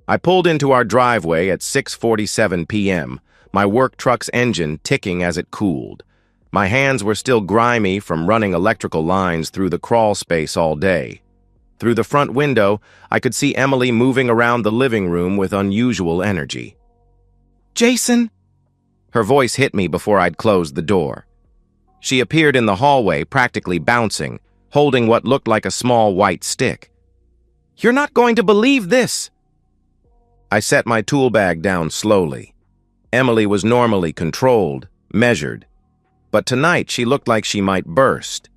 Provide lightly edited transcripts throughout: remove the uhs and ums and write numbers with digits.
I pulled into our driveway at 6:47 p.m., my work truck's engine ticking as it cooled. My hands were still grimy from running electrical lines through the crawl space all day. Through the front window, I could see Emily moving around the living room with unusual energy. "Jason!" Her voice hit me before I'd closed the door. She appeared in the hallway, practically bouncing, holding what looked like a small white stick. "You're not going to believe this!" I set my tool bag down slowly. Emily was normally controlled, measured, but tonight she looked like she might burst.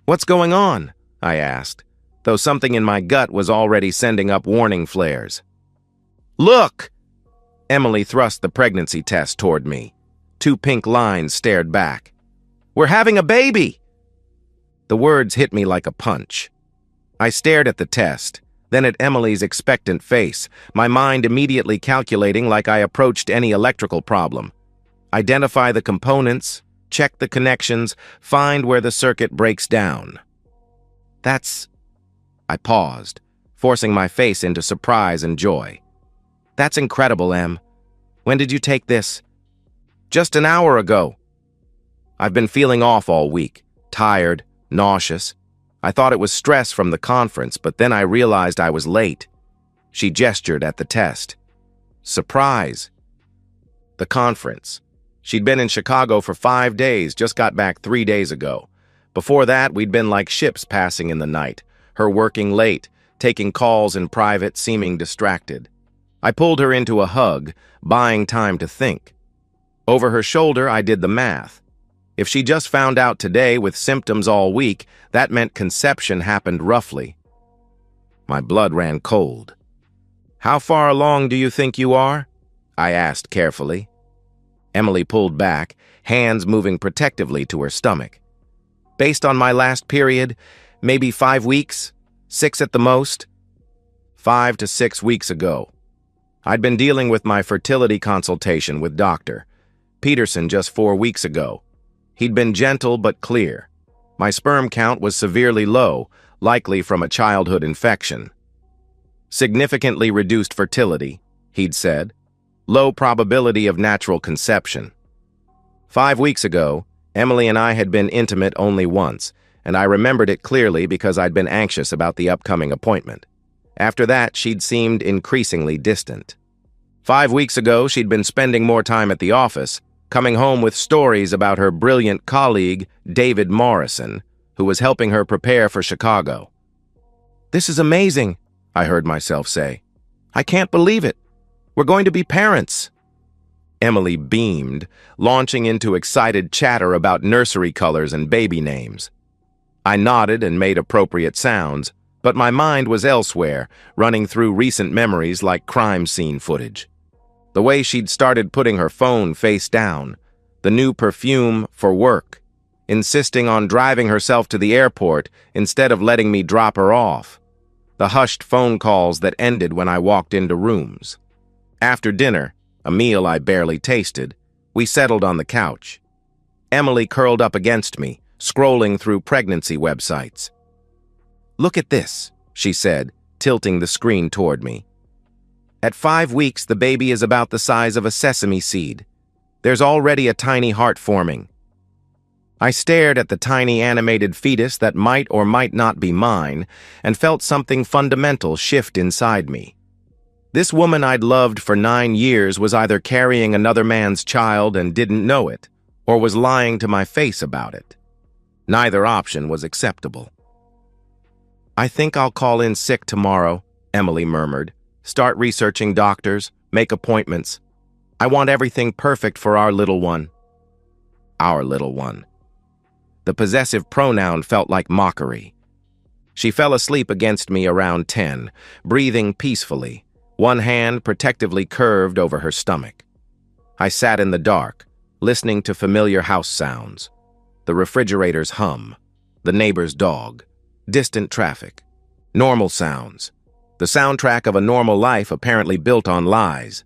"What's going on?" I asked, though something in my gut was already sending up warning flares. "Look!" Emily thrust the pregnancy test toward me. 2 pink lines stared back. "We're having a baby!" The words hit me like a punch. I stared at the test, then at Emily's expectant face, my mind immediately calculating like I approached any electrical problem. Identify the components, check the connections, find where the circuit breaks down. I paused, forcing my face into surprise and joy. "That's incredible, Em. When did you take this?" "Just an hour ago." I've been feeling off all week, tired, nauseous. I thought it was stress from the conference, but then I realized I was late. She gestured at the test. "Surprise." The conference. She'd been in Chicago for 5 days, just got back 3 days ago. Before that, we'd been like ships passing in the night, her working late, taking calls in private, seeming distracted. I pulled her into a hug, buying time to think. Over her shoulder, I did the math. If she just found out today with symptoms all week, that meant conception happened roughly. My blood ran cold. "How far along do you think you are?" I asked carefully. Emily pulled back, hands moving protectively to her stomach. "Based on my last period, maybe 5 weeks, 6 at the most." 5 to 6 weeks ago. I'd been dealing with my fertility consultation with Dr. Peterson just 4 weeks ago. He'd been gentle but clear. My sperm count was severely low, likely from a childhood infection. "Significantly reduced fertility," he'd said. "Low probability of natural conception." 5 weeks ago, Emily and I had been intimate only once, and I remembered it clearly because I'd been anxious about the upcoming appointment. After that, she'd seemed increasingly distant. 5 weeks ago, she'd been spending more time at the office, coming home with stories about her brilliant colleague, David Morrison, who was helping her prepare for Chicago. "This is amazing," I heard myself say. "I can't believe it. We're going to be parents." Emily beamed, launching into excited chatter about nursery colors and baby names. I nodded and made appropriate sounds, but my mind was elsewhere, running through recent memories like crime scene footage. The way she'd started putting her phone face down, the new perfume for work, insisting on driving herself to the airport instead of letting me drop her off, the hushed phone calls that ended when I walked into rooms. After dinner, a meal I barely tasted, we settled on the couch. Emily curled up against me, scrolling through pregnancy websites. "Look at this," she said, tilting the screen toward me. "At 5 weeks, the baby is about the size of a sesame seed. There's already a tiny heart forming." I stared at the tiny animated fetus that might or might not be mine and felt something fundamental shift inside me. This woman I'd loved for 9 years was either carrying another man's child and didn't know it, or was lying to my face about it. Neither option was acceptable. "I think I'll call in sick tomorrow," Emily murmured. "Start researching doctors, make appointments. I want everything perfect for our little one." Our little one. The possessive pronoun felt like mockery. She fell asleep against me around 10, breathing peacefully, one hand protectively curved over her stomach. I sat in the dark, listening to familiar house sounds. The refrigerator's hum, the neighbor's dog, distant traffic, normal sounds. The soundtrack of a normal life apparently built on lies.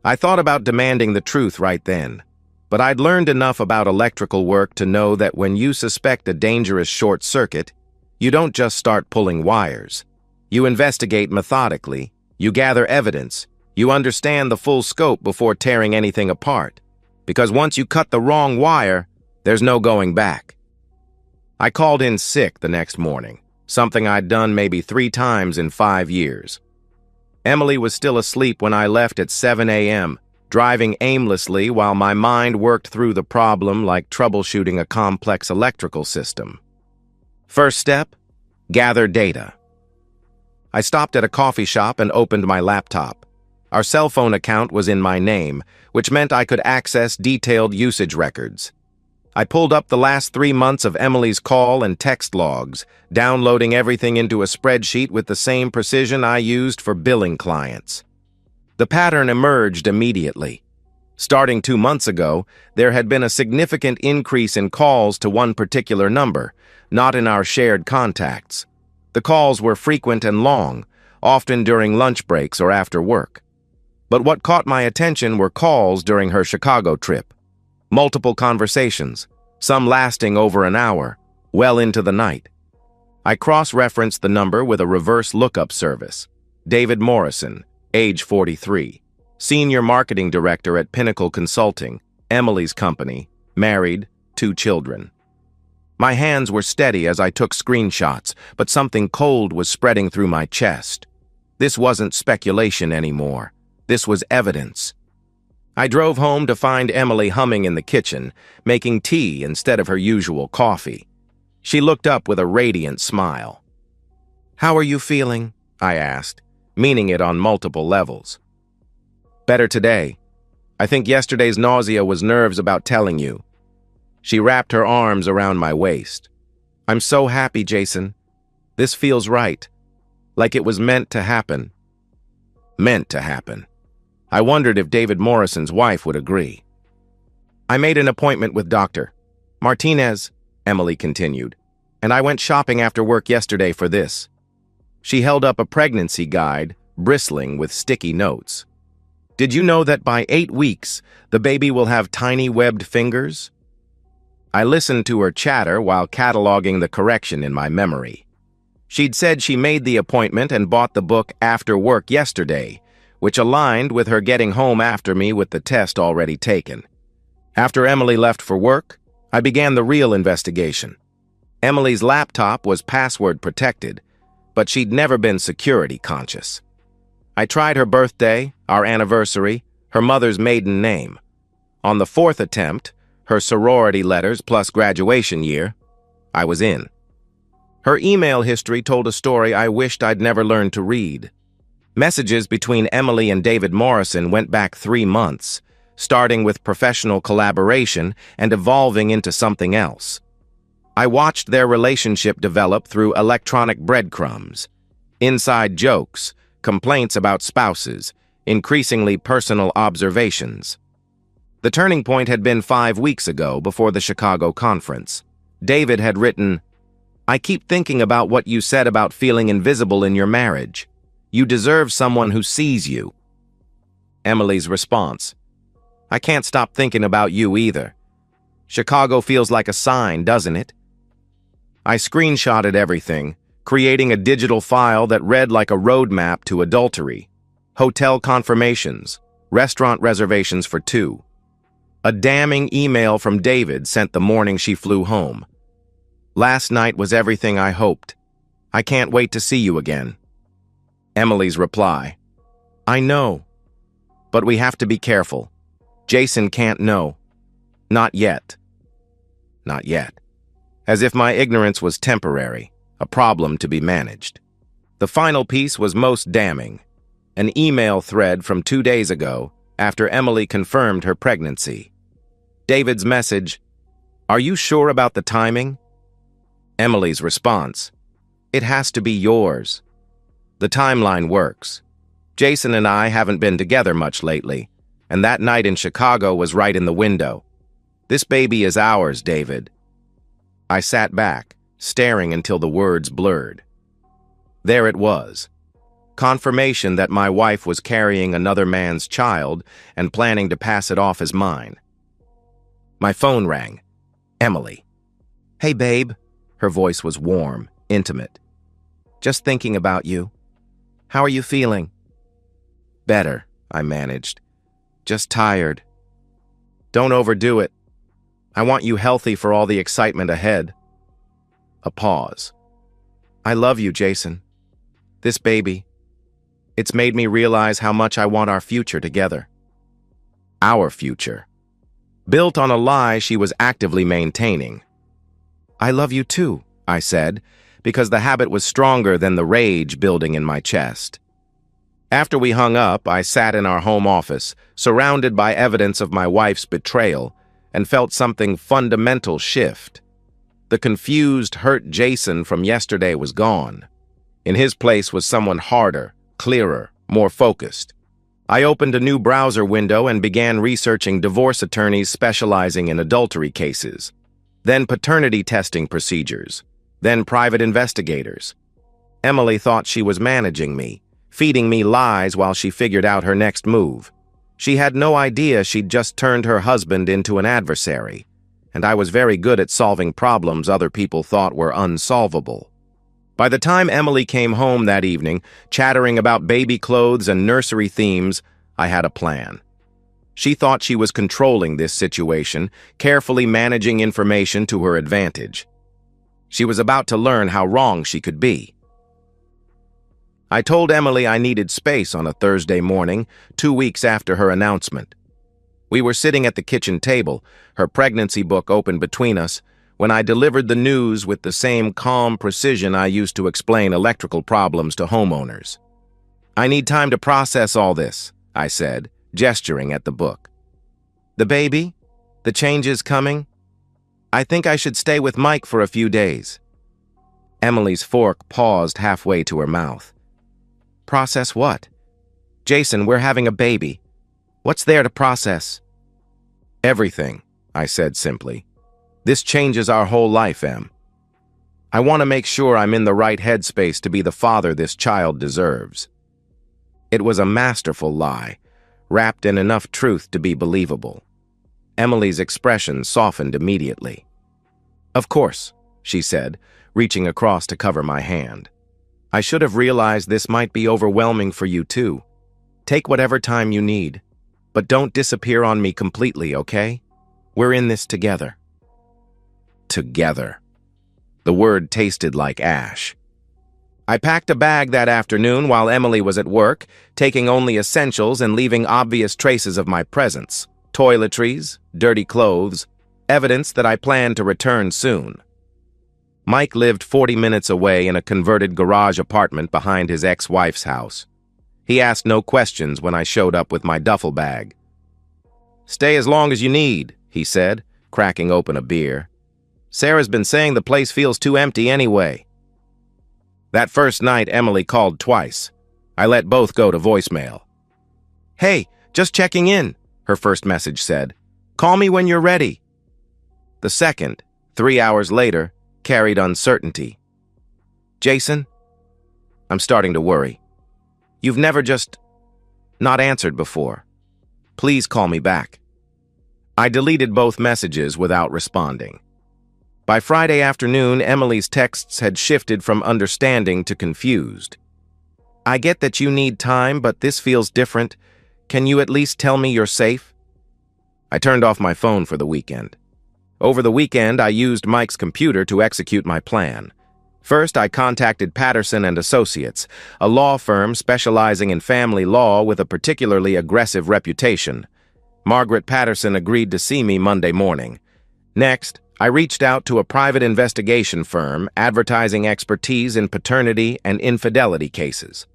I thought about demanding the truth right then, but I'd learned enough about electrical work to know that when you suspect a dangerous short circuit, you don't just start pulling wires. You investigate methodically, You gather evidence. You understand the full scope before tearing anything apart. Because once you cut the wrong wire, there's no going back. I called in sick the next morning, something I'd done maybe 3 times in 5 years. Emily was still asleep when I left at 7 a.m., driving aimlessly while my mind worked through the problem like troubleshooting a complex electrical system. First step, gather data. I stopped at a coffee shop and opened my laptop. Our cell phone account was in my name, which meant I could access detailed usage records. I pulled up the last 3 months of Emily's call and text logs, downloading everything into a spreadsheet with the same precision I used for billing clients. The pattern emerged immediately. Starting 2 months ago, there had been a significant increase in calls to one particular number, not in our shared contacts. The calls were frequent and long, often during lunch breaks or after work. But what caught my attention were calls during her Chicago trip. Multiple conversations, some lasting over an hour, well into the night. I cross-referenced the number with a reverse lookup service. David Morrison, age 43, senior marketing director at Pinnacle Consulting, Emily's company, married, 2 children. My hands were steady as I took screenshots, but something cold was spreading through my chest. This wasn't speculation anymore. This was evidence. I drove home to find Emily humming in the kitchen, making tea instead of her usual coffee. She looked up with a radiant smile. "How are you feeling?" I asked, meaning it on multiple levels. "Better today. I think yesterday's nausea was nerves about telling you." She wrapped her arms around my waist. "I'm so happy, Jason. This feels right. Like it was meant to happen." Meant to happen. I wondered if David Morrison's wife would agree. "I made an appointment with Dr. Martinez," Emily continued, "and I went shopping after work yesterday for this." She held up a pregnancy guide, bristling with sticky notes. "Did you know that by 8 weeks, the baby will have tiny webbed fingers?" I listened to her chatter while cataloging the correction in my memory. She'd said she made the appointment and bought the book after work yesterday, which aligned with her getting home after me with the test already taken. After Emily left for work, I began the real investigation. Emily's laptop was password protected, but she'd never been security conscious. I tried her birthday, our anniversary, her mother's maiden name. On the 4th attempt, her sorority letters plus graduation year, I was in. Her email history told a story I wished I'd never learned to read. Messages between Emily and David Morrison went back 3 months, starting with professional collaboration and evolving into something else. I watched their relationship develop through electronic breadcrumbs, inside jokes, complaints about spouses, increasingly personal observations. The turning point had been 5 weeks ago before the Chicago conference. David had written, "I keep thinking about what you said about feeling invisible in your marriage. You deserve someone who sees you." Emily's response, "I can't stop thinking about you either. Chicago feels like a sign, doesn't it?" I screenshotted everything, creating a digital file that read like a roadmap to adultery. Hotel confirmations, restaurant reservations for 2. A damning email from David sent the morning she flew home. "Last night was everything I hoped. I can't wait to see you again." Emily's reply, "I know, but we have to be careful. Jason can't know. Not yet." Not yet. As if my ignorance was temporary, a problem to be managed. The final piece was most damning. An email thread from 2 days ago, after Emily confirmed her pregnancy. David's message, "Are you sure about the timing?" Emily's response, "It has to be yours. The timeline works. Jason and I haven't been together much lately, and that night in Chicago was right in the window. This baby is ours, David." I sat back, staring until the words blurred. There it was. Confirmation that my wife was carrying another man's child and planning to pass it off as mine. My phone rang. Emily. "Hey, babe." Her voice was warm, intimate. "Just thinking about you. How are you feeling?" Better, I managed. Just tired. Don't overdo it. I want you healthy for all the excitement ahead. A pause. I love you, Jason. This baby. It's made me realize how much I want our future together. Our future. Built on a lie she was actively maintaining. I love you too, I said, because the habit was stronger than the rage building in my chest. After we hung up, I sat in our home office, surrounded by evidence of my wife's betrayal, and felt something fundamental shift. The confused, hurt Jason from yesterday was gone. In his place was someone harder, clearer, more focused. I opened a new browser window and began researching divorce attorneys specializing in adultery cases, then paternity testing procedures, then private investigators. Emily thought she was managing me, feeding me lies while she figured out her next move. She had no idea she'd just turned her husband into an adversary, and I was very good at solving problems other people thought were unsolvable. By the time Emily came home that evening, chattering about baby clothes and nursery themes, I had a plan. She thought she was controlling this situation, carefully managing information to her advantage. She was about to learn how wrong she could be. I told Emily I needed space on a Thursday morning, 2 weeks after her announcement. We were sitting at the kitchen table, her pregnancy book open between us, when I delivered the news with the same calm precision I used to explain electrical problems to homeowners. I need time to process all this, I said, gesturing at the book. The baby? The changes coming? I think I should stay with Mike for a few days. Emily's fork paused halfway to her mouth. Process what? Jason, we're having a baby. What's there to process? Everything, I said simply. This changes our whole life, Em. I want to make sure I'm in the right headspace to be the father this child deserves. It was a masterful lie, wrapped in enough truth to be believable. Emily's expression softened immediately. Of course, she said, reaching across to cover my hand. I should have realized this might be overwhelming for you too. Take whatever time you need, but don't disappear on me completely, okay? We're in this together. Together. The word tasted like ash. I packed a bag that afternoon while Emily was at work, taking only essentials and leaving obvious traces of my presence. Toiletries, dirty clothes, evidence that I planned to return soon. Mike lived 40 minutes away in a converted garage apartment behind his ex-wife's house. He asked no questions when I showed up with my duffel bag. Stay as long as you need, he said, cracking open a beer. Sarah's been saying the place feels too empty anyway. That first night, Emily called twice. I let both go to voicemail. Hey, just checking in, her first message said. Call me when you're ready. The second, 3 hours later, carried uncertainty. Jason? I'm starting to worry. You've never just not answered before. Please call me back. I deleted both messages without responding. By Friday afternoon, Emily's texts had shifted from understanding to confused. I get that you need time, but this feels different. Can you at least tell me you're safe? I turned off my phone for the weekend. Over the weekend, I used Mike's computer to execute my plan. First, I contacted Patterson and Associates, a law firm specializing in family law with a particularly aggressive reputation. Margaret Patterson agreed to see me Monday morning. Next, I reached out to a private investigation firm advertising expertise in paternity and infidelity cases.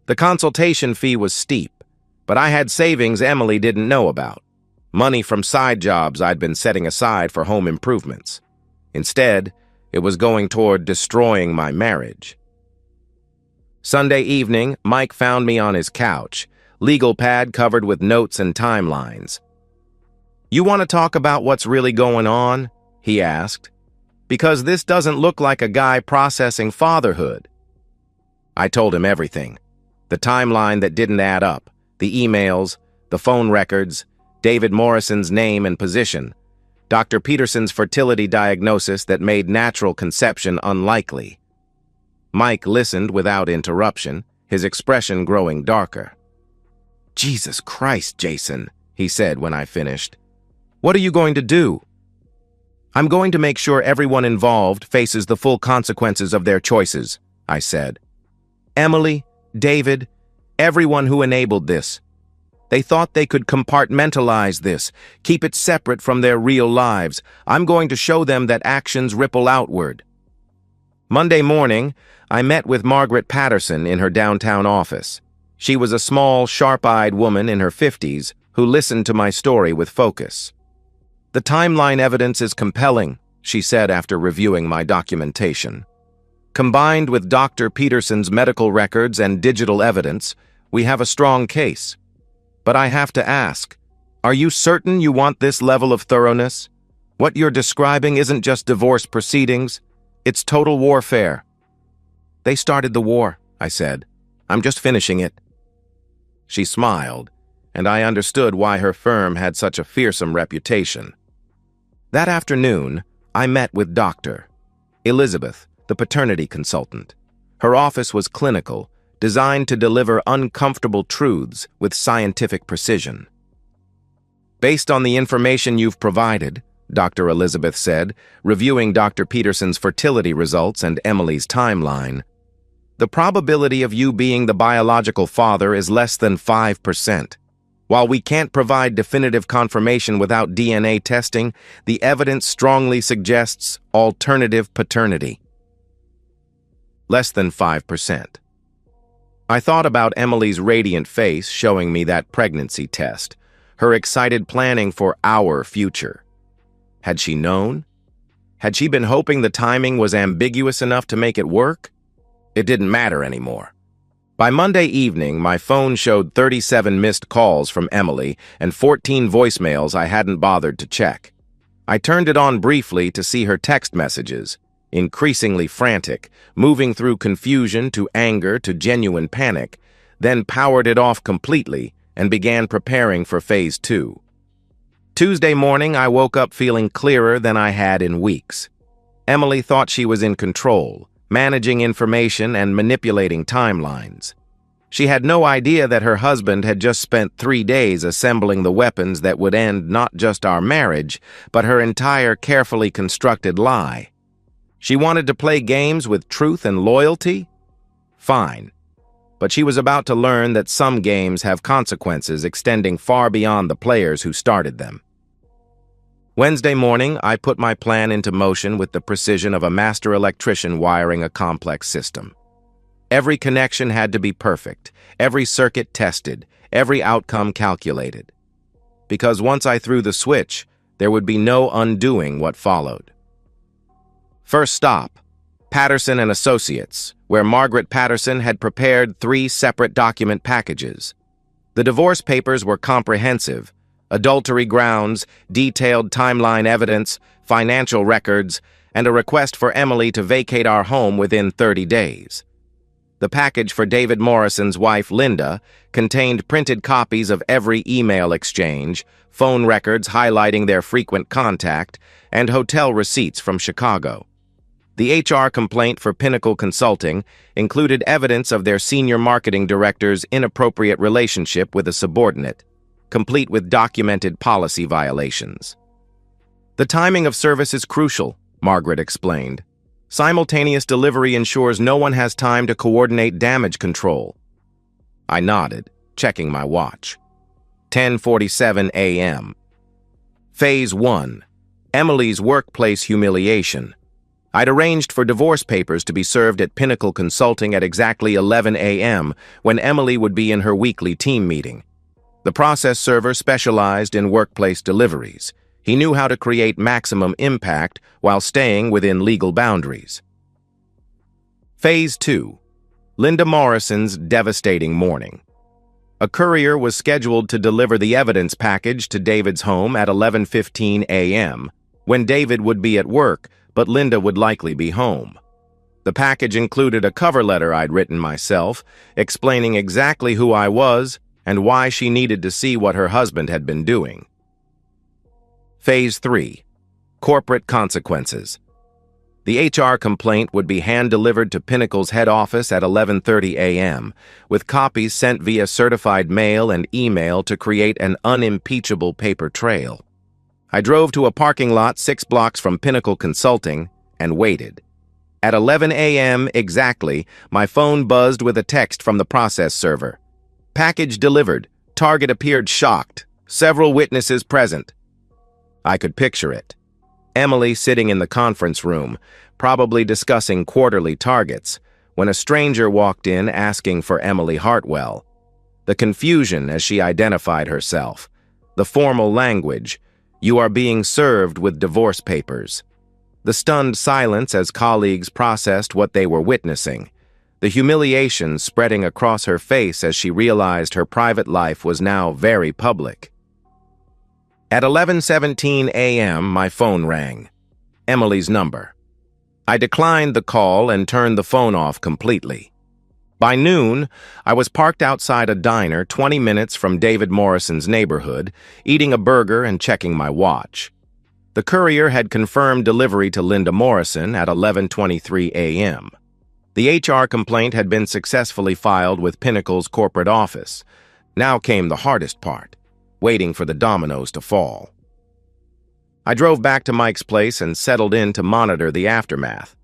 The consultation fee was steep, but I had savings Emily didn't know about. Money from side jobs I'd been setting aside for home improvements. Instead, it was going toward destroying my marriage. Sunday evening, Mike found me on his couch, legal pad covered with notes and timelines. You want to talk about what's really going on? He asked. Because this doesn't look like a guy processing fatherhood. I told him everything. The timeline that didn't add up, the emails, the phone records, David Morrison's name and position, Dr. Peterson's fertility diagnosis that made natural conception unlikely. Mike listened without interruption, his expression growing darker. Jesus Christ, Jason, he said when I finished. What are you going to do? I'm going to make sure everyone involved faces the full consequences of their choices, I said. Emily, David, everyone who enabled this. They thought they could compartmentalize this, keep it separate from their real lives. I'm going to show them that actions ripple outward. Monday morning, I met with Margaret Patterson in her downtown office. She was a small, sharp-eyed woman in her 50s who listened to my story with focus. The timeline evidence is compelling, she said after reviewing my documentation. Combined with Dr. Peterson's medical records and digital evidence, we have a strong case. But I have to ask, are you certain you want this level of thoroughness? What you're describing isn't just divorce proceedings, it's total warfare. They started the war, I said. I'm just finishing it. She smiled, and I understood why her firm had such a fearsome reputation. That afternoon, I met with Dr. Elizabeth, the paternity consultant. Her office was clinical, designed to deliver uncomfortable truths with scientific precision. Based on the information you've provided, Dr. Elizabeth said, reviewing Dr. Peterson's fertility results and Emily's timeline, the probability of you being the biological father is less than 5%. While we can't provide definitive confirmation without DNA testing, the evidence strongly suggests alternative paternity. Less than 5%. I thought about Emily's radiant face showing me that pregnancy test, her excited planning for our future. Had she known? Had she been hoping the timing was ambiguous enough to make it work? It didn't matter anymore. By Monday evening, my phone showed 37 missed calls from Emily and 14 voicemails I hadn't bothered to check. I turned it on briefly to see her text messages, increasingly frantic, moving through confusion to anger to genuine panic, then powered it off completely and began preparing for Phase 2. Tuesday morning, I woke up feeling clearer than I had in weeks. Emily thought she was in control, managing information and manipulating timelines. She had no idea that her husband had just spent 3 days assembling the weapons that would end not just our marriage, but her entire carefully constructed lie. She wanted to play games with truth and loyalty? Fine. But she was about to learn that some games have consequences extending far beyond the players who started them. Wednesday morning, I put my plan into motion with the precision of a master electrician wiring a complex system. Every connection had to be perfect, every circuit tested, every outcome calculated. Because once I threw the switch, there would be no undoing what followed. First stop, Patterson and Associates, where Margaret Patterson had prepared 3 separate document packages. The divorce papers were comprehensive: adultery grounds, detailed timeline evidence, financial records, and a request for Emily to vacate our home within 30 days. The package for David Morrison's wife, Linda, contained printed copies of every email exchange, phone records highlighting their frequent contact, and hotel receipts from Chicago. The HR complaint for Pinnacle Consulting included evidence of their senior marketing director's inappropriate relationship with a subordinate, complete with documented policy violations. The timing of service is crucial, Margaret explained. Simultaneous delivery ensures no one has time to coordinate damage control. I nodded, checking my watch. 10:47 a.m. Phase 1. Emily's workplace humiliation. I'd arranged for divorce papers to be served at Pinnacle Consulting at exactly 11 a.m. when Emily would be in her weekly team meeting. The process server specialized in workplace deliveries. He knew how to create maximum impact while staying within legal boundaries. Phase 2. Linda Morrison's devastating morning. A courier was scheduled to deliver the evidence package to David's home at 11:15 a.m., when David would be at work, but Linda would likely be home. The package included a cover letter I'd written myself, explaining exactly who I was and why she needed to see what her husband had been doing. Phase 3. Corporate consequences. The HR complaint would be hand-delivered to Pinnacle's head office at 11:30 a.m., with copies sent via certified mail and email to create an unimpeachable paper trail. I drove to a parking lot 6 blocks from Pinnacle Consulting and waited. At 11 a.m. exactly, my phone buzzed with a text from the process server. Package delivered. Target appeared shocked. Several witnesses present. I could picture it. Emily sitting in the conference room, probably discussing quarterly targets, when a stranger walked in asking for Emily Hartwell. The confusion as she identified herself. The formal language. You are being served with divorce papers. The stunned silence as colleagues processed what they were witnessing. The humiliation spreading across her face as she realized her private life was now very public. At 11:17 a.m., my phone rang. Emily's number. I declined the call and turned the phone off completely. By noon, I was parked outside a diner 20 minutes from David Morrison's neighborhood, eating a burger and checking my watch. The courier had confirmed delivery to Linda Morrison at 11:23 a.m. The HR complaint had been successfully filed with Pinnacle's corporate office. Now came the hardest part, waiting for the dominoes to fall. I drove back to Mike's place and settled in to monitor the aftermath.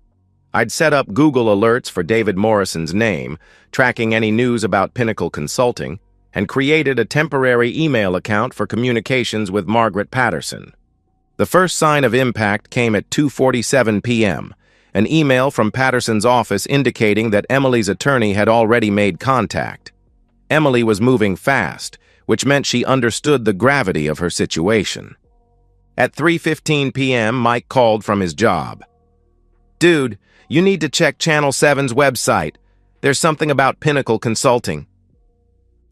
I'd set up Google alerts for David Morrison's name, tracking any news about Pinnacle Consulting, and created a temporary email account for communications with Margaret Patterson. The first sign of impact came at 2:47 p.m., an email from Patterson's office indicating that Emily's attorney had already made contact. Emily was moving fast, which meant she understood the gravity of her situation. At 3:15 p.m., Mike called from his job. "Dude, you need to check Channel 7's website. There's something about Pinnacle Consulting."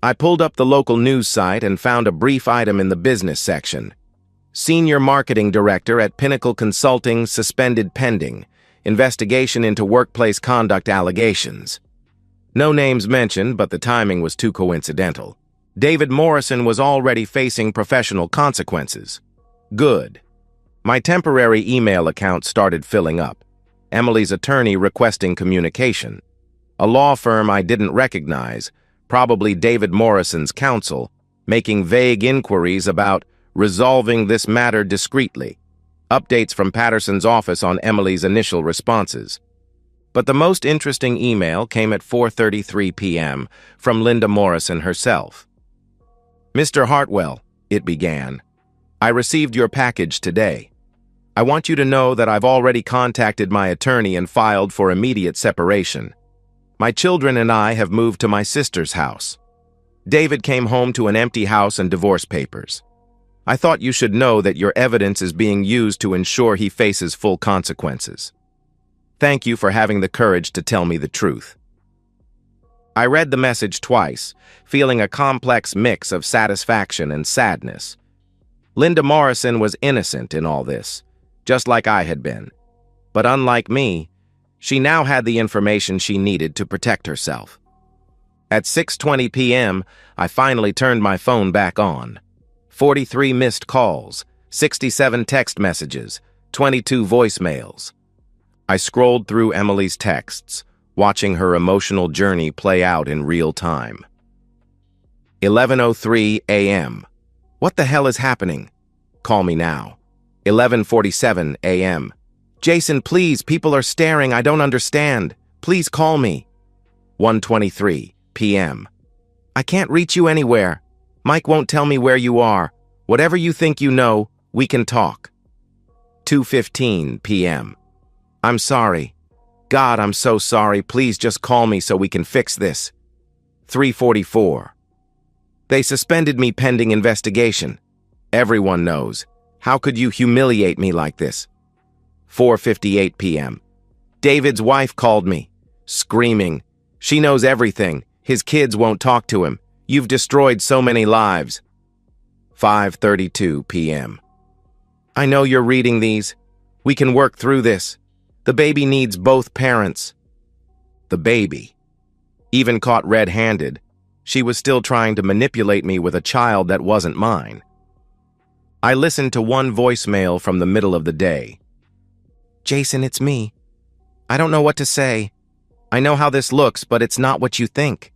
I pulled up the local news site and found a brief item in the business section. Senior Marketing Director at Pinnacle Consulting suspended pending. Investigation into workplace conduct allegations. No names mentioned, but the timing was too coincidental. David Morrison was already facing professional consequences. Good. My temporary email account started filling up. Emily's attorney requesting communication. A law firm I didn't recognize, probably David Morrison's counsel, making vague inquiries about resolving this matter discreetly. Updates from Patterson's office on Emily's initial responses. But the most interesting email came at 4:33 p.m. from Linda Morrison herself. "Mr. Hartwell," it began, "I received your package today. I want you to know that I've already contacted my attorney and filed for immediate separation. My children and I have moved to my sister's house. David came home to an empty house and divorce papers. I thought you should know that your evidence is being used to ensure he faces full consequences. Thank you for having the courage to tell me the truth." I read the message twice, feeling a complex mix of satisfaction and sadness. Linda Morrison was innocent in all this, just like I had been. But unlike me, she now had the information she needed to protect herself. At 6:20 p.m., I finally turned my phone back on. 43 missed calls, 67 text messages, 22 voicemails. I scrolled through Emily's texts, watching her emotional journey play out in real time. 11:03 a.m. What the hell is happening? Call me now. 11:47 a.m. Jason, please, people are staring, I don't understand. Please call me. 1:23 p.m. I can't reach you anywhere. Mike won't tell me where you are. Whatever you think you know, we can talk. 2:15 p.m. I'm sorry. God, I'm so sorry. Please just call me so we can fix this. 3:44. They suspended me pending investigation. Everyone knows. How could you humiliate me like this? 4:58 p.m. David's wife called me, screaming. She knows everything. His kids won't talk to him. You've destroyed so many lives. 5:32 p.m. I know you're reading these. We can work through this. The baby needs both parents. The baby. Even caught red-handed, she was still trying to manipulate me with a child that wasn't mine. I listened to one voicemail from the middle of the day. Jason, it's me. I don't know what to say. I know how this looks, but it's not what you think.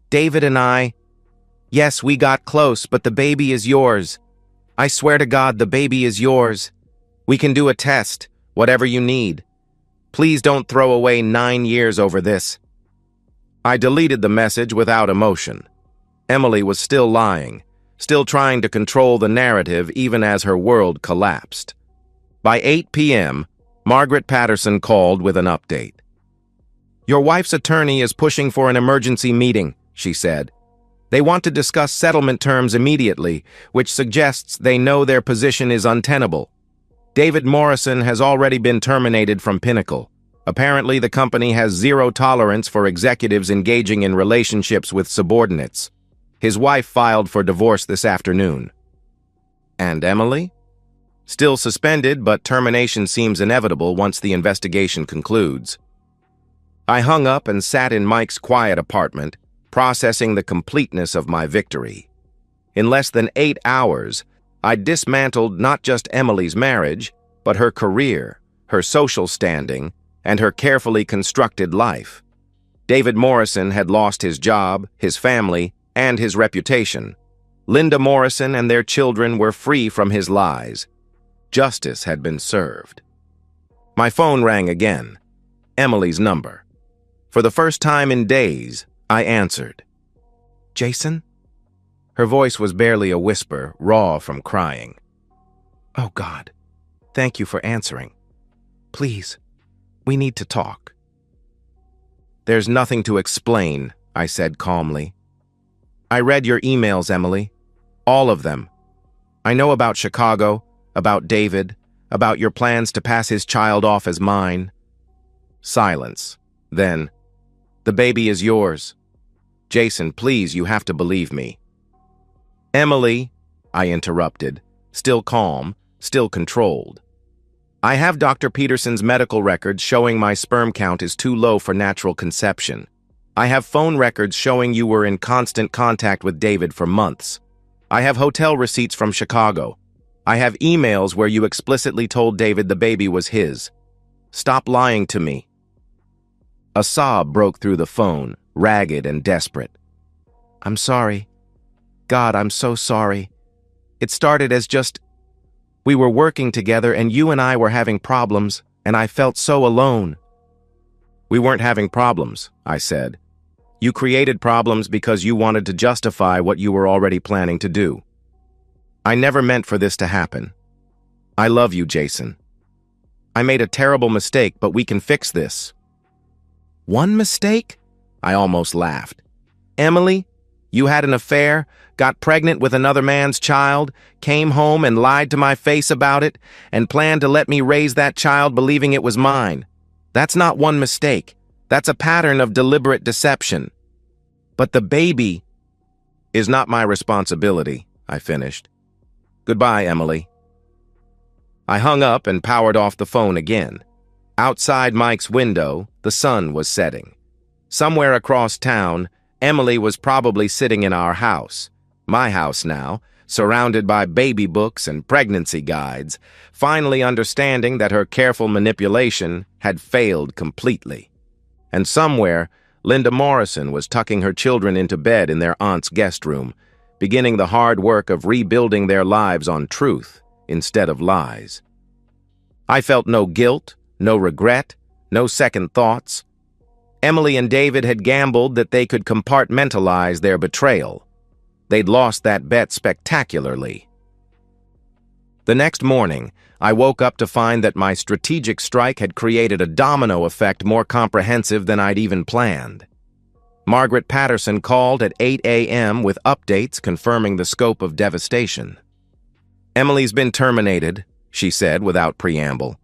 David and I, yes, we got close, but the baby is yours. I swear to God, the baby is yours. We can do a test, whatever you need. Please don't throw away 9 years over this. I deleted the message without emotion. Emily was still lying, still trying to control the narrative even as her world collapsed. By 8 p.m., Margaret Patterson called with an update. Your wife's attorney is pushing for an emergency meeting, she said. They want to discuss settlement terms immediately, which suggests they know their position is untenable. David Morrison has already been terminated from Pinnacle. Apparently, the company has zero tolerance for executives engaging in relationships with subordinates. His wife filed for divorce this afternoon. And Emily? Still suspended, but termination seems inevitable once the investigation concludes. I hung up and sat in Mike's quiet apartment, processing the completeness of my victory. In less than 8 hours, I dismantled not just Emily's marriage, but her career, her social standing, and her carefully constructed life. David Morrison had lost his job, his family, and his reputation. Linda Morrison and their children were free from his lies. Justice had been served. My phone rang again. Emily's number. For the first time in days, I answered. Jason? Her voice was barely a whisper, raw from crying. Oh God, thank you for answering. Please, we need to talk. There's nothing to explain, I said calmly. I read your emails, Emily. All of them. I know about Chicago, about David, about your plans to pass his child off as mine. Silence. Then, the baby is yours. Jason, please, you have to believe me. Emily, I interrupted, still calm, still controlled. I have Dr. Peterson's medical records showing my sperm count is too low for natural conception. I have phone records showing you were in constant contact with David for months. I have hotel receipts from Chicago. I have emails where you explicitly told David the baby was his. Stop lying to me. A sob broke through the phone, ragged and desperate. I'm sorry. God, I'm so sorry. It started as just... We were working together and you and I were having problems, and I felt so alone. We weren't having problems, I said. You created problems because you wanted to justify what you were already planning to do. I never meant for this to happen. I love you, Jason. I made a terrible mistake, but we can fix this. One mistake? I almost laughed. Emily, you had an affair, got pregnant with another man's child, came home and lied to my face about it, and planned to let me raise that child believing it was mine. That's not one mistake. That's a pattern of deliberate deception. But the baby is not my responsibility, I finished. Goodbye, Emily. I hung up and powered off the phone again. Outside Mike's window, the sun was setting. Somewhere across town, Emily was probably sitting in our house, my house now, surrounded by baby books and pregnancy guides, finally understanding that her careful manipulation had failed completely. And somewhere, Linda Morrison was tucking her children into bed in their aunt's guest room, beginning the hard work of rebuilding their lives on truth instead of lies. I felt no guilt, no regret, no second thoughts. Emily and David had gambled that they could compartmentalize their betrayal. They'd lost that bet spectacularly. The next morning, I woke up to find that my strategic strike had created a domino effect more comprehensive than I'd even planned. Margaret Patterson called at 8 a.m. with updates confirming the scope of devastation. Emily's been terminated, she said without preamble.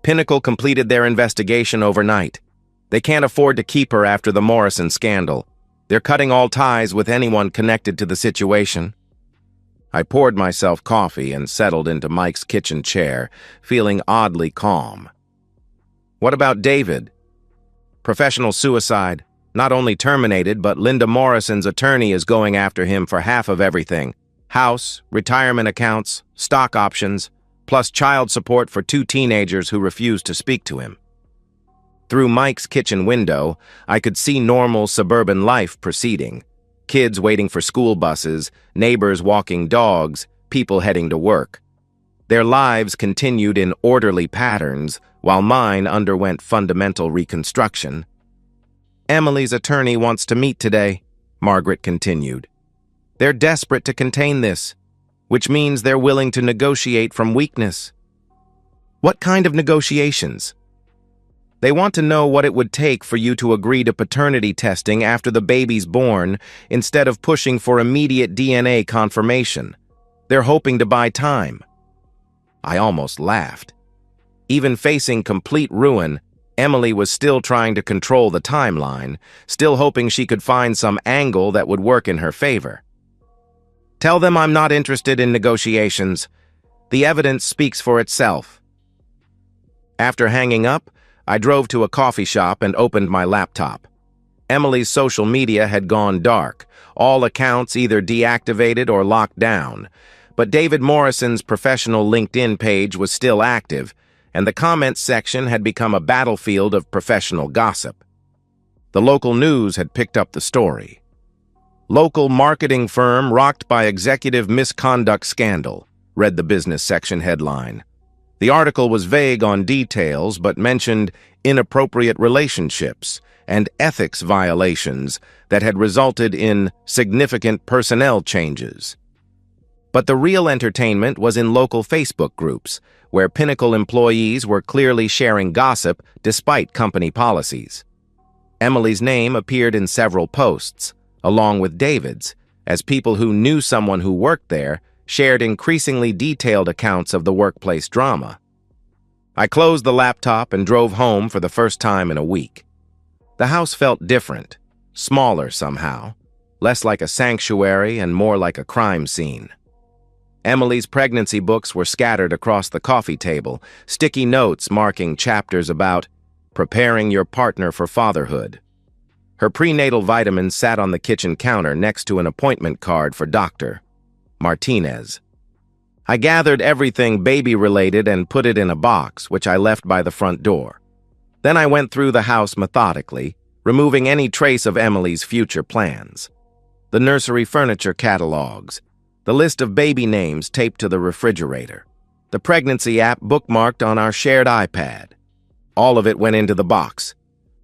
Pinnacle completed their investigation overnight. They can't afford to keep her after the Morrison scandal. They're cutting all ties with anyone connected to the situation. I poured myself coffee and settled into Mike's kitchen chair, feeling oddly calm. What about David? Professional suicide. Not only terminated, but Linda Morrison's attorney is going after him for half of everything. House, retirement accounts, stock options, plus child support for 2 teenagers who refused to speak to him. Through Mike's kitchen window, I could see normal suburban life proceeding. Kids waiting for school buses, neighbors walking dogs, people heading to work. Their lives continued in orderly patterns, while mine underwent fundamental reconstruction. "Emily's attorney wants to meet today," Margaret continued. "They're desperate to contain this, which means they're willing to negotiate from weakness." "What kind of negotiations?" "They want to know what it would take for you to agree to paternity testing after the baby's born instead of pushing for immediate DNA confirmation. They're hoping to buy time." I almost laughed. Even facing complete ruin, Emily was still trying to control the timeline, still hoping she could find some angle that would work in her favor. "Tell them I'm not interested in negotiations. The evidence speaks for itself." After hanging up, I drove to a coffee shop and opened my laptop. Emily's social media had gone dark, all accounts either deactivated or locked down, but David Morrison's professional LinkedIn page was still active, and the comments section had become a battlefield of professional gossip. The local news had picked up the story. "Local marketing firm rocked by executive misconduct scandal," read the business section headline. The article was vague on details but mentioned inappropriate relationships and ethics violations that had resulted in significant personnel changes. But the real entertainment was in local Facebook groups, where Pinnacle employees were clearly sharing gossip despite company policies. Emily's name appeared in several posts, along with David's, as people who knew someone who worked there shared increasingly detailed accounts of the workplace drama. I closed the laptop and drove home for the first time in a week. The house felt different, smaller somehow, less like a sanctuary and more like a crime scene. Emily's pregnancy books were scattered across the coffee table, sticky notes marking chapters about preparing your partner for fatherhood. Her prenatal vitamins sat on the kitchen counter next to an appointment card for Dr. Martinez. I gathered everything baby-related and put it in a box, which I left by the front door. Then I went through the house methodically, removing any trace of Emily's future plans. The nursery furniture catalogs, the list of baby names taped to the refrigerator, the pregnancy app bookmarked on our shared iPad. All of it went into the box.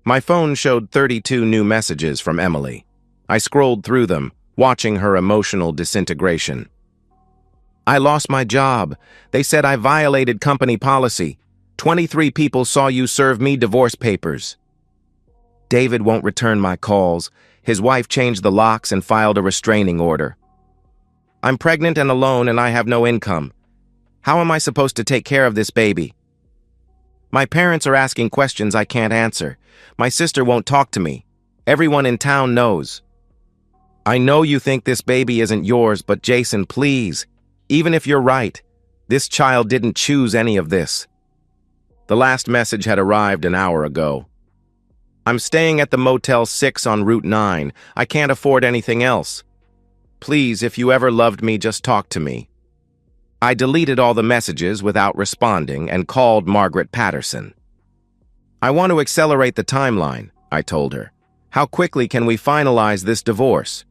My phone showed 32 new messages from Emily. I scrolled through them, watching her emotional disintegration. "I lost my job. They said I violated company policy. 23 people saw you serve me divorce papers. David won't return my calls. His wife changed the locks and filed a restraining order. I'm pregnant and alone and I have no income. How am I supposed to take care of this baby? My parents are asking questions I can't answer. My sister won't talk to me. Everyone in town knows. I know you think this baby isn't yours, but Jason, please, even if you're right, this child didn't choose any of this." The last message had arrived an hour ago. "I'm staying at the Motel 6 on Route 9. I can't afford anything else. Please, if you ever loved me, just talk to me." I deleted all the messages without responding and called Margaret Patterson. "I want to accelerate the timeline," I told her. "How quickly can we finalize this divorce?"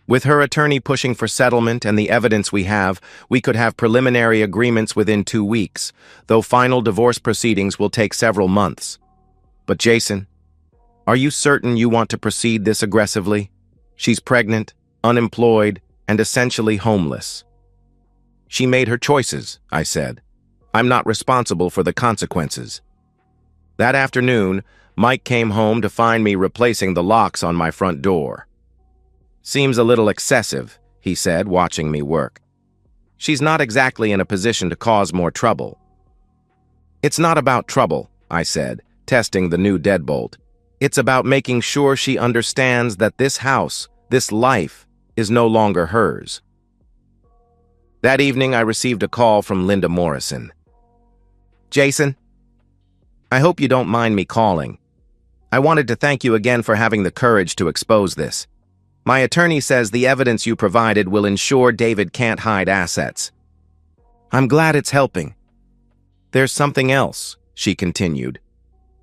With her attorney pushing for settlement and the evidence we have, we could have preliminary agreements within 2 weeks, though final divorce proceedings will take several months. But Jason, are you certain you want to proceed this aggressively? She's pregnant, unemployed, and essentially homeless. She made her choices, I said. I'm not responsible for the consequences. That afternoon, Mike came home to find me replacing the locks on my front door. Seems a little excessive, he said, watching me work. She's not exactly in a position to cause more trouble. It's not about trouble, I said, testing the new deadbolt. It's about making sure she understands that this house, this life, is no longer hers. That evening, I received a call from Linda Morrison. Jason, I hope you don't mind me calling. I wanted to thank you again for having the courage to expose this. My attorney says the evidence you provided will ensure David can't hide assets. I'm glad it's helping. There's something else, she continued.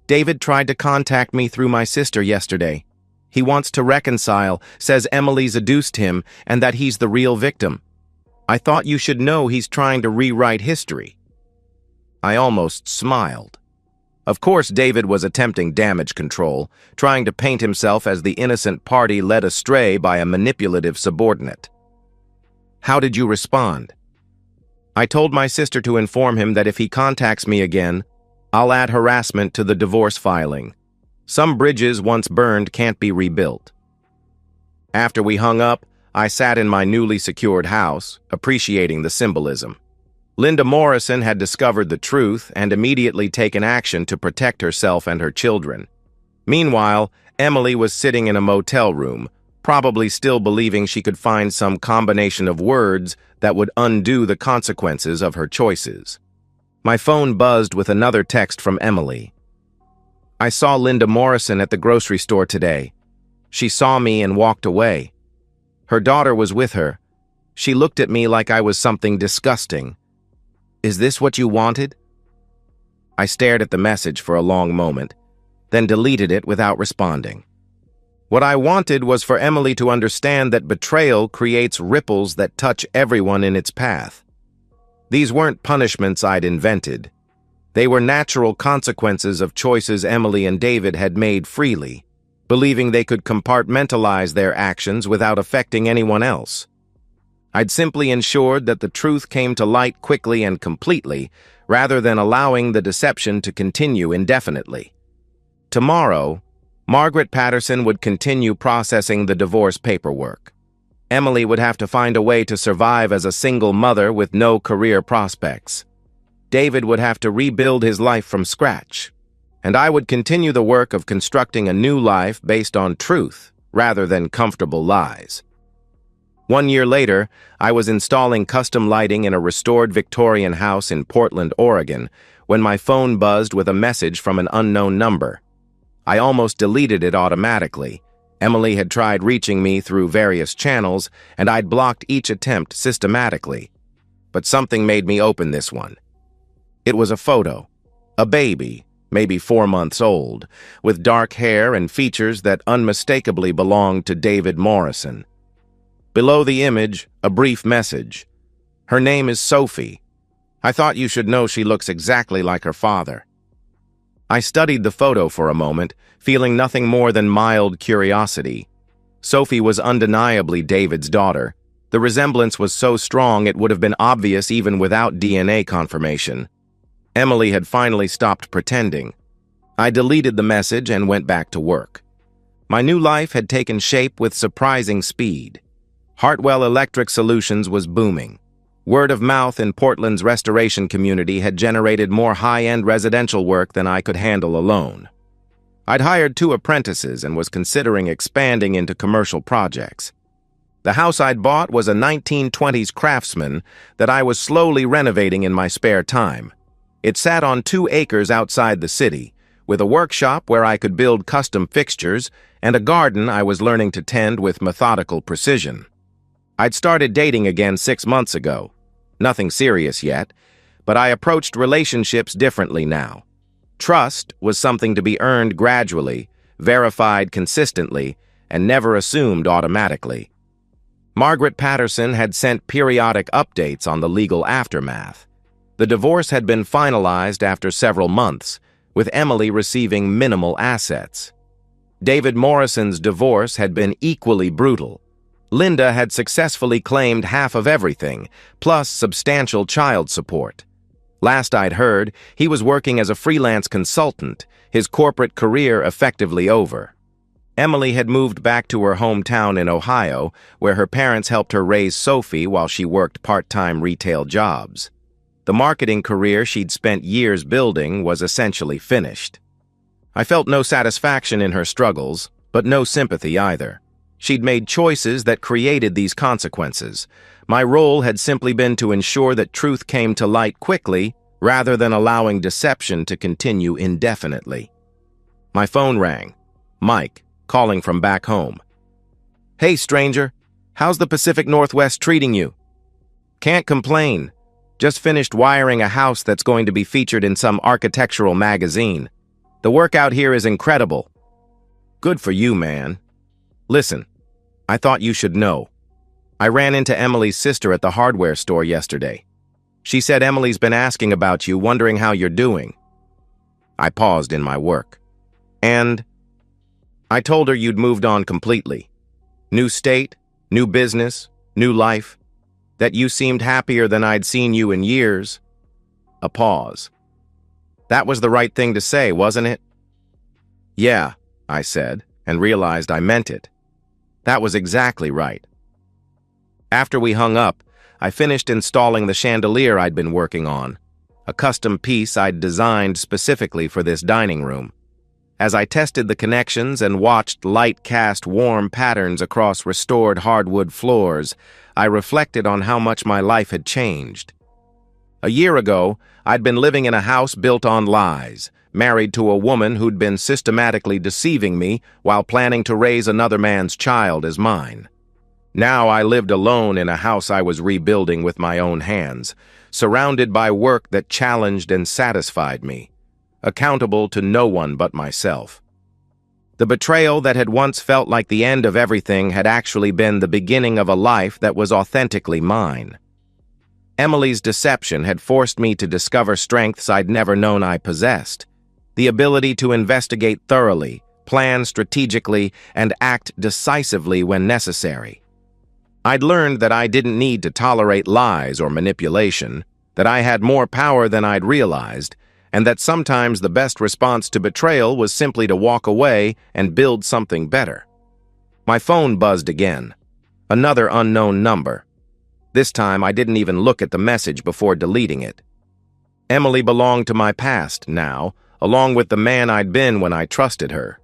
David tried to contact me through my sister yesterday. He wants to reconcile, says Emily seduced him and that he's the real victim. I thought you should know he's trying to rewrite history. I almost smiled. Of course, David was attempting damage control, trying to paint himself as the innocent party led astray by a manipulative subordinate. How did you respond? I told my sister to inform him that if he contacts me again, I'll add harassment to the divorce filing. Some bridges once burned can't be rebuilt. After we hung up, I sat in my newly secured house, appreciating the symbolism. Linda Morrison had discovered the truth and immediately taken action to protect herself and her children. Meanwhile, Emily was sitting in a motel room, probably still believing she could find some combination of words that would undo the consequences of her choices. My phone buzzed with another text from Emily. I saw Linda Morrison at the grocery store today. She saw me and walked away. Her daughter was with her. She looked at me like I was something disgusting. Is this what you wanted? I stared at the message for a long moment, then deleted it without responding. What I wanted was for Emily to understand that betrayal creates ripples that touch everyone in its path. These weren't punishments I'd invented. They were natural consequences of choices Emily and David had made freely, believing they could compartmentalize their actions without affecting anyone else. I'd simply ensured that the truth came to light quickly and completely, rather than allowing the deception to continue indefinitely. Tomorrow, Margaret Patterson would continue processing the divorce paperwork. Emily would have to find a way to survive as a single mother with no career prospects. David would have to rebuild his life from scratch, and I would continue the work of constructing a new life based on truth rather than comfortable lies. 1 year later, I was installing custom lighting in a restored Victorian house in Portland, Oregon, when my phone buzzed with a message from an unknown number. I almost deleted it automatically. Emily had tried reaching me through various channels, and I'd blocked each attempt systematically. But something made me open this one. It was a photo. A baby, maybe 4 months old, with dark hair and features that unmistakably belonged to David Morrison. Below the image, a brief message. Her name is Sophie. I thought you should know she looks exactly like her father. I studied the photo for a moment, feeling nothing more than mild curiosity. Sophie was undeniably David's daughter. The resemblance was so strong it would have been obvious even without DNA confirmation. Emily had finally stopped pretending. I deleted the message and went back to work. My new life had taken shape with surprising speed. Hartwell Electric Solutions was booming. Word of mouth in Portland's restoration community had generated more high-end residential work than I could handle alone. I'd hired 2 apprentices and was considering expanding into commercial projects. The house I'd bought was a 1920s Craftsman that I was slowly renovating in my spare time. It sat on 2 acres outside the city, with a workshop where I could build custom fixtures and a garden I was learning to tend with methodical precision. I'd started dating again 6 months ago. Nothing serious yet, but I approached relationships differently now. Trust was something to be earned gradually, verified consistently, and never assumed automatically. Margaret Patterson had sent periodic updates on the legal aftermath. The divorce had been finalized after several months, with Emily receiving minimal assets. David Morrison's divorce had been equally brutal. Linda had successfully claimed half of everything, plus substantial child support. Last I'd heard, he was working as a freelance consultant, his corporate career effectively over. Emily had moved back to her hometown in Ohio, where her parents helped her raise Sophie while she worked part-time retail jobs. The marketing career she'd spent years building was essentially finished. I felt no satisfaction in her struggles, but no sympathy either. She'd made choices that created these consequences. My role had simply been to ensure that truth came to light quickly, rather than allowing deception to continue indefinitely. My phone rang. Mike, calling from back home. Hey, stranger. How's the Pacific Northwest treating you? Can't complain. Just finished wiring a house that's going to be featured in some architectural magazine. The workout here is incredible. Good for you, man. Listen, I thought you should know. I ran into Emily's sister at the hardware store yesterday. She said Emily's been asking about you, wondering how you're doing. I paused in my work. And I told her you'd moved on completely. New state, new business, new life. That you seemed happier than I'd seen you in years. A pause. That was the right thing to say, wasn't it? Yeah, I said, and realized I meant it. That was exactly right. After we hung up, I finished installing the chandelier I'd been working on, a custom piece I'd designed specifically for this dining room. As I tested the connections and watched light cast warm patterns across restored hardwood floors, I reflected on how much my life had changed. A year ago, I'd been living in a house built on lies, married to a woman who'd been systematically deceiving me while planning to raise another man's child as mine. Now I lived alone in a house I was rebuilding with my own hands, surrounded by work that challenged and satisfied me, accountable to no one but myself. The betrayal that had once felt like the end of everything had actually been the beginning of a life that was authentically mine. Emily's deception had forced me to discover strengths I'd never known I possessed, the ability to investigate thoroughly, plan strategically, and act decisively when necessary. I'd learned that I didn't need to tolerate lies or manipulation, that I had more power than I'd realized, and that sometimes the best response to betrayal was simply to walk away and build something better. My phone buzzed again. Another unknown number. This time I didn't even look at the message before deleting it. Emily belonged to my past now, along with the man I'd been when I trusted her.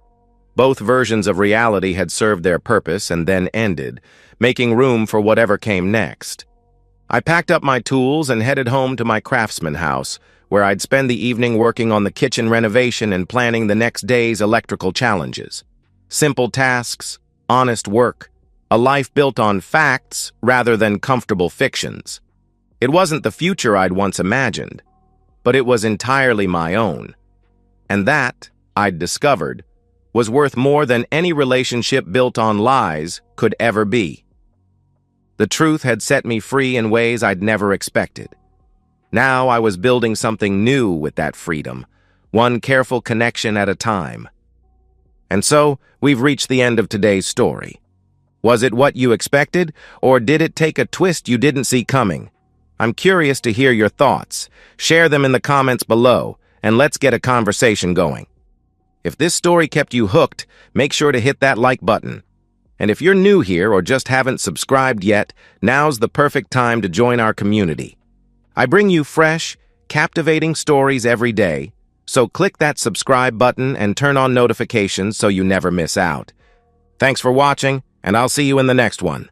Both versions of reality had served their purpose and then ended, making room for whatever came next. I packed up my tools and headed home to my craftsman house, where I'd spend the evening working on the kitchen renovation and planning the next day's electrical challenges. Simple tasks, honest work, a life built on facts rather than comfortable fictions. It wasn't the future I'd once imagined, but it was entirely my own. And that, I'd discovered, was worth more than any relationship built on lies could ever be. The truth had set me free in ways I'd never expected. Now I was building something new with that freedom, one careful connection at a time. And so, we've reached the end of today's story. Was it what you expected, or did it take a twist you didn't see coming? I'm curious to hear your thoughts. Share them in the comments below, and let's get a conversation going. If this story kept you hooked, make sure to hit that like button. And if you're new here or just haven't subscribed yet, now's the perfect time to join our community. I bring you fresh, captivating stories every day, so click that subscribe button and turn on notifications so you never miss out. Thanks for watching, and I'll see you in the next one.